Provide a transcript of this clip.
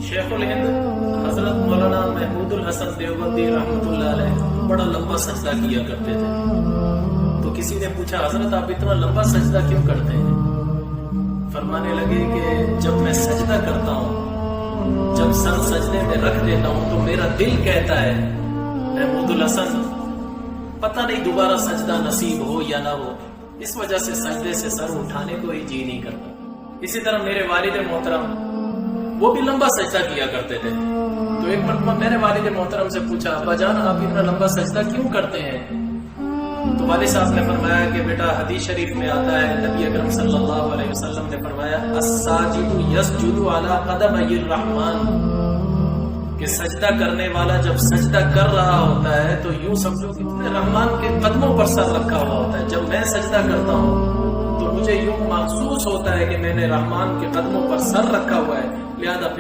شیخ الہند حضرت مولانا محمود الحسن دیوبندی رحمۃ اللہ علیہ بڑا لمبا سجدہ کیا کرتے تھے. تو کسی نے پوچھا حضرت آپ اتنا لمبا سجدہ کیوں کرتے ہیں؟ فرمانے لگے کہ جب میں سجدہ کرتا ہوں، جب سر سجدے میں رکھ دیتا ہوں تو میرا دل کہتا ہے محمود الحسن پتہ نہیں دوبارہ سجدہ نصیب ہو یا نہ ہو، اس وجہ سے سجدے سے سر اٹھانے کو ہی جی نہیں کرتا. اسی طرح میرے والد محترم وہ بھی لمبا سجدہ کیا کرتے تھے. تو ایک مرتبہ میں نے والد محترم سے پوچھا ابا جان آپ اتنا لمبا سجدہ کیوں کرتے ہیں؟ تو والد صاحب نے فرمایا کہ بیٹا حدیث شریف میں آتا ہے، نبی اکرم صلی اللہ علیہ وسلم نے فرمایا الساجد یسجد علی قدمی الرحمن، کہ سجدہ کرنے والا جب سجدہ کر رہا ہوتا ہے تو یوں سمجھو کہ رحمان کے قدموں پر سر رکھا ہوا ہوتا ہے. جب میں سجدہ کرتا ہوں تو مجھے یوں محسوس ہوتا ہے کہ میں نے رحمان کے قدموں پر سر رکھا ہوا ہے، لہذا پھر